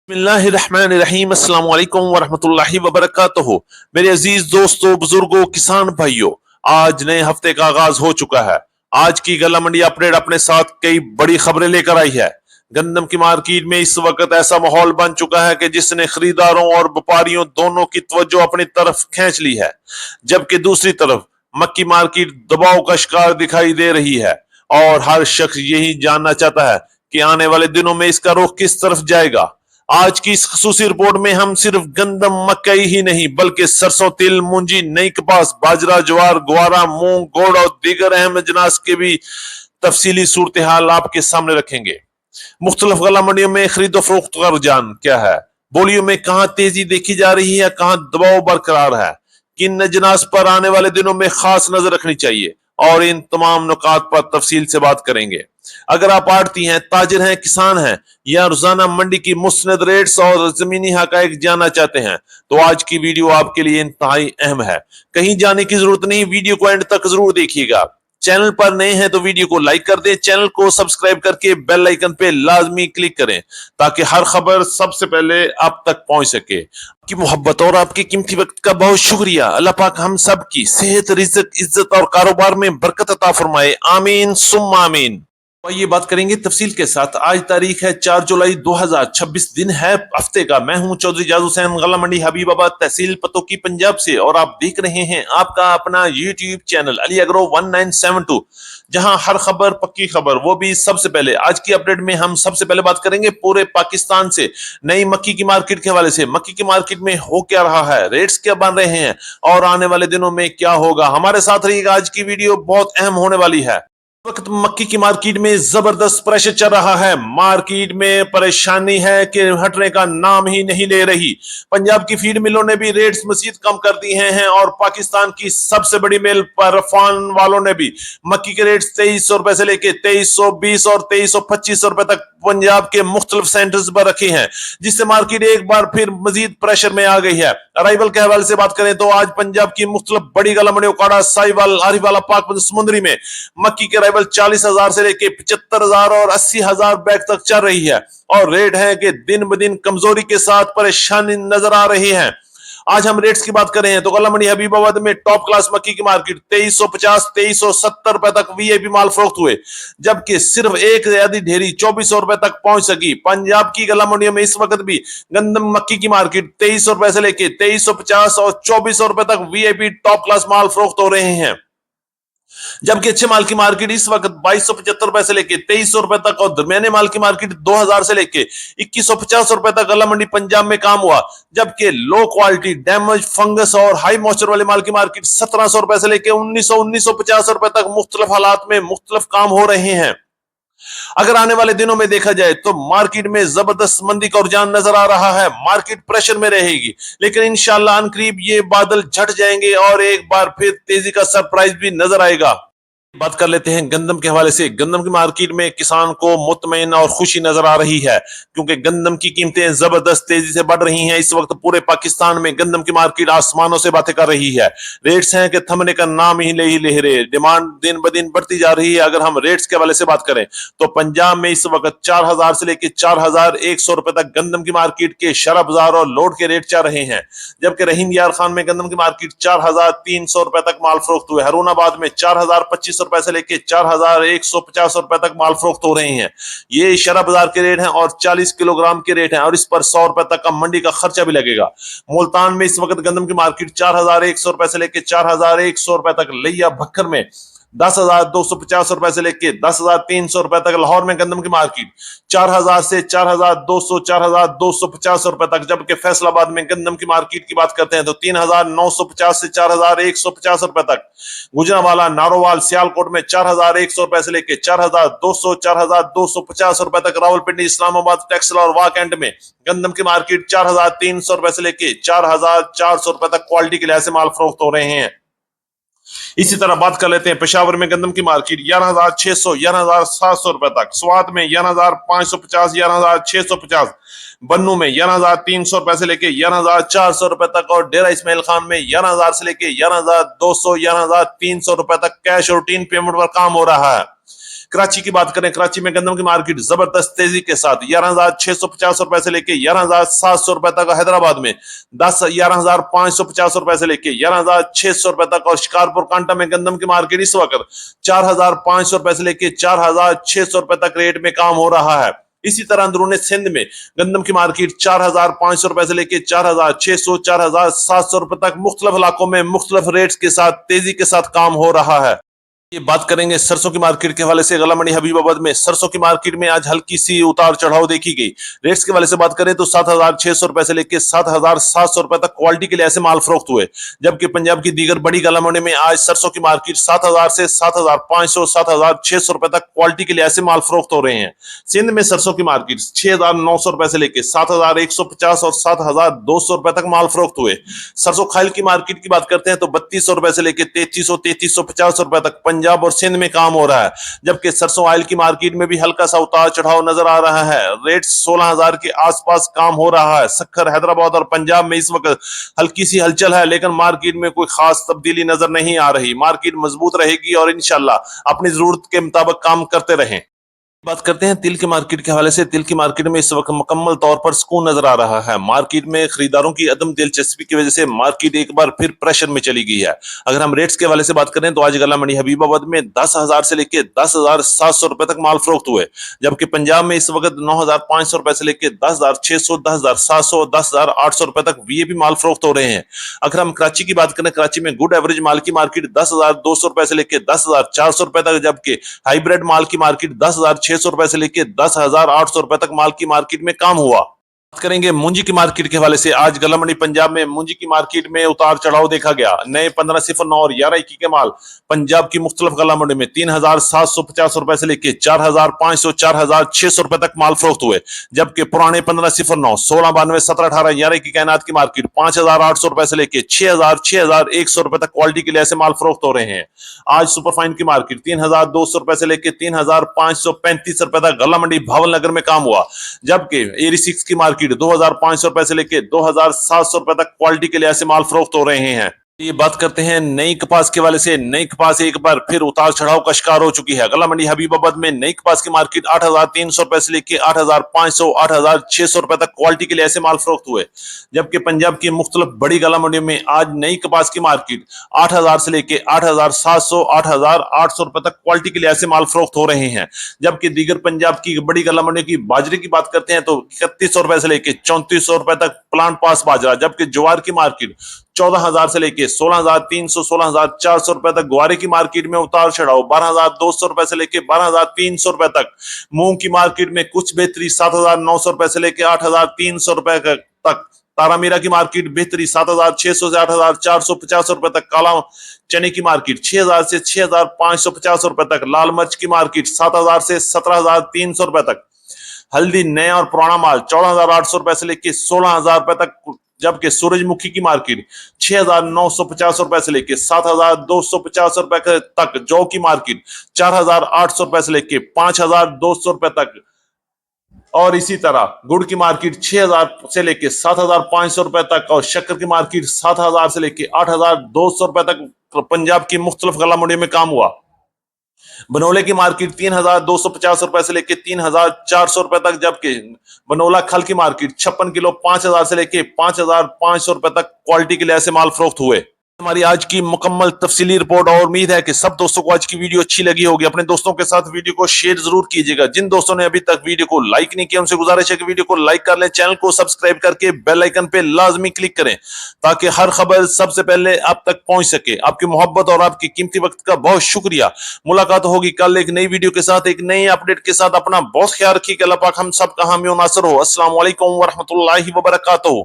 बिस्मिल्लाहिर्रहमानिर्रहीम। अस्सलाम वालेकुम वरहमतुल्लाहि वबरकातुहू। मेरे अजीज दोस्तों, बुजुर्गों, किसान भाइयों, आज नए हफ्ते का आगाज हो चुका है। आज की गला मंडी अपडेट अपने साथ कई बड़ी खबरें लेकर आई है। गंदम की मार्केट में इस वक्त ऐसा माहौल बन चुका है कि जिसने खरीदारों और व्यापारियों दोनों की तवज्जो अपनी तरफ खींच ली है, जबकि दूसरी तरफ मक्की मार्केट दबाव का शिकार दिखाई दे रही है और हर शख्स यही जानना चाहता है कि आने वाले दिनों में इसका रुख किस तरफ जाएगा। आज की इस खसूसी रिपोर्ट में हम सिर्फ गंदम मकई ही नहीं बल्कि सरसों, तिल, मूंजी, नई कपास, बाजरा, ज्वार, ग्वारा, मूंग, गुड़ और दीगर अहम अजनास के भी तफसीली सूरत हाल आपके सामने रखेंगे। मुख्तलिफ गला मंडियों में खरीदो फरोख्त का रुझान क्या है, बोलियों में कहां तेजी देखी जा रही है, कहां दबाव बरकरार है, किन अजनास पर आने वाले दिनों में खास नजर रखनी चाहिए, और इन तमाम नुकात पर तफसील से बात करेंगे। अगर आप आड़ती हैं, ताजिर हैं, किसान हैं या रोजाना मंडी की मुस्नद रेट्स और जमीनी हकायक जानना चाहते हैं तो आज की वीडियो आपके लिए इंतहाई अहम है। कहीं जाने की जरूरत नहीं, वीडियो को एंड तक जरूर देखिएगा। चैनल पर नए हैं तो वीडियो को लाइक कर दें, चैनल को सब्सक्राइब करके बेल आइकन पे लाजमी क्लिक करें ताकि हर खबर सबसे पहले आप तक पहुंच सके। आपकी मोहब्बत और आपके कीमती वक्त का बहुत शुक्रिया। अल्लाह पाक हम सब की सेहत, रिज़्क, इज्जत और कारोबार में बरकत अता फरमाए। आमीन सुम्मा आमीन। ये बात करेंगे तफसील के साथ। आज तारीख है 4 जुलाई 2026, दिन है हफ्ते का। मैं हूं चौधरी जाज हुसैन, गला मंडी हबीबाबाद, तहसील पतोकी, पंजाब से, और आप देख रहे हैं आपका अपना यूट्यूब चैनल अली एग्रो 1972, जहां हर खबर पक्की खबर, वो भी सबसे पहले। आज की अपडेट में हम सबसे पहले बात करेंगे पूरे पाकिस्तान से नई मक्की की मार्केट के हवाले से। मक्की की मार्केट में हो क्या रहा है, रेट्स क्या बन रहे हैं और आने वाले दिनों में क्या होगा। हमारे साथ रहिएगा, आज की वीडियो बहुत अहम होने वाली है। वक्त मक्की की मार्केट में जबरदस्त प्रेशर चल रहा है। मार्केट में परेशानी है कि हटने का नाम ही नहीं ले रही। पंजाब की फीड मिलों ने भी रेट्स मजीद कम कर दिए हैं और पाकिस्तान की सबसे बड़ी मिल परफान वालों ने भी मक्की के रेट्स 2300 रुपए से लेके 2320 और 2325 रुपए तक पंजाब के मुख्तलिफ सेंटर्स पर रखे हैं, जिससे मार्केट एक बार फिर मजीद प्रेशर में आ गई है। अराइवल के हवाले से बात करें तो आज पंजाब की मुख्तलिफ बड़ी गला मंडी, उकाड़ा, साहिवाल, आरिवाला, पाक समुद्री में मक्की के 40,000 से लेके 75,000 और 80,000 बैग तक चल रही है और रेट है कि दिन ब दिन कमजोरी के साथ परेशानी नजर आ रही है। आज हम रेट्स की बात करें तो गला मंडी हबीबाबाद में टॉप क्लास मक्की की मार्केट 2350 2370 रुपए तक वीआईपी माल फरोख्त हुए, जबकि सिर्फ एक आधी ढेरी 2400 रुपए तक पहुंच सकी। पंजाब की गला मंडियों में इस वक्त भी गंदम मक्की की मार्केट 2300 रुपए से लेके 2350 और 2400 रुपए तक वीआईपी टॉप क्लास माल फरोख्त हो रहे हैं, जबकि अच्छे माल की मार्केट इस वक्त 2275 रुपए से लेके 2300 रुपए तक और दरमियाने माल की मार्केट 2000 से लेके 2150 रुपए तक गला मंडी पंजाब में काम हुआ, जबकि लो क्वालिटी, डैमेज, फंगस और हाई मॉइस्चर वाले माल की मार्केट 1700 रुपए से लेके 1950 रुपए तक मुख्तलिफ हालात में मुख्तलिफ काम हो रहे हैं। अगर आने वाले दिनों में देखा जाए तो मार्केट में जबरदस्त मंदी का रुझान नजर आ रहा है। मार्केट प्रेशर में रहेगी, लेकिन इंशाल्लाह अनकरीब ये बादल झट जाएंगे और एक बार फिर तेजी का सरप्राइज भी नजर आएगा। बात कर लेते हैं गंदम के हवाले से। गंदम की मार्केट में किसान को मुतमईन और खुशी नजर आ रही है, क्योंकि गंदम की कीमतें जबरदस्त तेजी से बढ़ रही हैं। इस वक्त पूरे पाकिस्तान में गंदम की मार्केट आसमानों से बातें कर रही है। रेट्स हैं कि थमने का नाम ही ले रहे। डिमांड दिन ब दिन बढ़ती जा रही है। अगर हम रेट्स के हवाले से बात करें तो पंजाब में इस वक्त 4000 से लेकर 4100 रुपए तक गंदम की मार्केट के शरह बाजार और लोड के रेट चल रहे हैं, जबकि रहीम यार खान में गंदम की मार्केट 4300 रुपए तक माल फरोख्त हुए। हरूनाबाद में 4025 रुपए से लेके 4150 रुपए तक माल फरोख्त हो रहे हैं। ये शरह बाजार के रेट हैं और 40 किलोग्राम के रेट हैं और इस पर 100 रुपए तक का मंडी का खर्चा भी लगेगा। मुल्तान में इस वक्त गंदम की मार्केट 4100 रुपए से लेके 4100 रुपए तक। लिया भक्कर में 10,250 रुपए से लेके 10,300 रुपए तक। लाहौर में गंदम की मार्केट 4000 से 4200 4250 रुपए तक, जबकि फैसलाबाद में गंदम की मार्केट की बात करते हैं तो 3950 से 4150 रुपए तक। गुजरावाला, नारोवाल, सियालकोट में 4100 रुपए से लेके 4200 4250 रुपए तक। रावलपिंडी, इस्लामाबाद, टेक्सला और वाकएंड में गंदम की मार्केट 4300 रुपए से लेके 4400 रुपए तक क्वालिटी के लिहाज से माल फरोख्त हो रहे हैं। इसी तरह बात कर लेते हैं पेशावर में गंदम की मार्केट 11,600 11,700 रुपए तक। स्वात में 11,550 11,650। बन्नू में 11,300 रुपए से लेके 11,400 रुपए तक और डेरा इस्माइल खान में 11,000 से लेके 11,200 11,300 रुपए तक कैश रूटीन पेमेंट पर काम हो रहा है। कराची की बात करें, कराची में गंदम की मार्केट जबरदस्त तेजी के साथ 11,650 रुपए से लेके 11,700 रुपए तक, हैदराबाद में 11,550 रुपए से लेके 11,600 रुपए तक, और शिकारपुर कांटा में गंदम की मार्केट इस वक्त 4,500 रुपए से लेके 4,600 रुपए तक रेट में काम हो रहा है। इसी तरह अंदरूनी सिंध में गंदम की मार्केट 4,500 रुपए से लेके 4,600, 4,700 रुपए तक मुख्तलिफ इलाकों में मुख्तलिफ रेट्स के साथ तेजी के साथ काम हो रहा है। ये बात करेंगे सरसों की मार्केट के हवाले से। गला मंडी हबीबाबाद में सरसों की मार्केट में आज हल्की सी उतार चढ़ाव देखी गई। रेट्स के हवाले से बात करें तो 7,600 रुपए से लेकर 7,700 रुपए तक क्वालिटी के लिए ऐसे माल फरोख्त हुए, जबकि पंजाब की दीगर बड़ी गला मंडी में आज सरसों की मार्केट 7,000 से 7,500, 7,600 रुपए तक क्वालिटी के लिए ऐसे माल फरोख्त हो रहे हैं। सिंध में सरसों की मार्केट 6,900 रुपए से लेकर 7,150 और 7,200 रुपए तक माल फरोख्त हुए। सरसों खाइल की मार्केट की बात करते हैं तो 3,200 रुपए से लेकर 3,300, 3,350 रुपए तक पंजाब और सिंध में काम हो रहा है, जबकि सरसों ऑयल की मार्केट में भी हल्का सा उतार चढ़ाव नजर आ रहा है। रेट 16,000 के आसपास काम हो रहा है। सक्खर, हैदराबाद और पंजाब में इस वक्त हल्की सी हलचल है, लेकिन मार्केट में कोई खास तब्दीली नजर नहीं आ रही। मार्केट मजबूत रहेगी और इंशाल्लाह अपनी जरूरत के मुताबिक काम करते रहें। बात करते हैं तिल की मार्केट के हवाले से। तिल की मार्केट में इस वक्त मुकम्मल तौर पर सुकून नजर आ रहा है। मार्केट में खरीदारों की अदम दिलचस्पी की वजह से मार्केट एक बार फिर प्रेशर में चली गई है। अगर हम रेट्स के हवाले से बात करें तो आज गला मंडी हबीबाबाद में 10,000 से लेकर 10,700 रुपए तक माल फरोख्त हुए, जबकि पंजाब में इस वक्त 9,500 रुपए से लेकर 10,600, 10,700, 10,800 रुपए तक ये भी माल फरोख्त हो रहे हैं। अगर हम कराची की बात करें, कराची में गुड एवरेज माल की मार्केट 10,200 रुपए से लेकर 10,400 रुपए तक, जबकि हाईब्रिड माल की मार्केट 10,600 रुपए से लेकर 10,800 रुपए तक माल की मार्केट में काम हुआ। बात करेंगे मूंजी की मार्केट के हवाले से। आज गला मंडी पंजाब में मूंजी की मार्केट में उतार चढ़ाव देखा गया। नए 1509 और 1121 के माल पंजाब की मुख्तलिफ गला मंडी में 3,750 रुपए से लेकर 4,500, 4,600 रुपए तक माल फरोख्त हुए, जबकि पुराने 1509, 1692, 1718, 1121 कायनात की मार्केट 5,800 रुपए से लेकर 6,000, 6,100 रुपए तक क्वालिटी के लिए ऐसे माल फरोख्त हो रहे हैं। आज सुपरफाइन की मार्केट 3,200 रुपए से लेकर 3,535 रुपए तक गला मंडी भावल नगर में काम हुआ, जबकि एरी 6 की मार्केट 2,500 रुपए से लेकर 2,700 रुपए तक क्वालिटी के लिए ऐसे माल फरोख्त हो रहे हैं। ये बात करते हैं नई कपास के वाले से। नई कपास एक बार फिर उतार चढ़ाव का शिकार हो चुकी है। गला मंडी हबीबाबाद में नई कपास की मार्केट 8,300 रुपए से लेकर 8,500, 8,600 रुपए तक क्वालिटी के लिए ऐसे माल फरोख्त हुए, जबकि पंजाब की मुख्तलिफ बड़ी गला मंडी में आज नई कपास की मार्केट 8,000 से लेकर 8,700, 8,800 रुपए तक क्वालिटी के लिए ऐसे माल फरोख्त हो रहे हैं। जबकि दीगर पंजाब की बड़ी गला मंडी की बाजरे की बात करते हैं तो 3100 रुपए से लेकर 3400 रुपए तक प्लांट पास बाजरा, जबकि ज्वार की मार्केट 14,000 से लेके 16,300, 16,400 रुपए तक। ग्वारे की मार्केट में उतार चढ़ाव 12,200 रुपए से लेके 12,300 रुपए तक। मूंग की मार्केट में कुछ बेहतरी 7,900 रुपए से लेके 8,300 रुपए तक। तारामीरा की मार्केट बेहतरी 7,600 से 8,450 रुपए तक। काला चने की मार्केट 6,000 से 6,550 रुपए तक। लाल मिर्च की मार्केट 7,000 से 17,300 रुपए तक। हल्दी नया और पुराना माल 14,800 रुपए से लेके 16,000 रुपए तक, जबकि सूरजमुखी की मार्केट 6,950 रुपए से लेके 7,250 रुपए तक। जौ की मार्केट 4,800 रुपए से लेके 5,200 रुपए तक, और इसी तरह गुड़ की मार्केट 6,000 से लेके 7,500 रुपए तक, और शक्कर की मार्केट 7,000 से लेके 8,200 रुपए तक पंजाब की मुख्तलिफ गला मंडी में काम हुआ। बनोले की मार्केट 3,250 रुपए से लेके 3,400 रुपए तक, जबकि बनोला खल की मार्केट 56 किलो 5,000 से लेके 5,500 रुपए तक क्वालिटी के लिए ऐसे माल फरोख्त हुए। हमारी आज की मुकम्मल तफसीली रिपोर्ट, और उम्मीद है कि सब दोस्तों को आज की वीडियो अच्छी लगी होगी। अपने दोस्तों के साथ वीडियो को शेयर जरूर कीजिएगा। जिन दोस्तों ने अभी तक वीडियो को लाइक नहीं किया उनसे गुजारिश है कि वीडियो को लाइक कर लें, चैनल को सब्सक्राइब करके बेल आइकन पे लाजमी क्लिक करें ताकि हर खबर सबसे पहले आप तक पहुंच सके। आपकी मोहब्बत और आपकी कीमती वक्त का बहुत शुक्रिया। मुलाकात होगी कल एक नई वीडियो के साथ, एक नई अपडेट के साथ। अपना बहुत ख्याल रखिए। अल्लाह पाक हम सब का हामी और नासर हो। अस्सलाम वालेकुम व रहमतुल्लाहि व बरकातहू।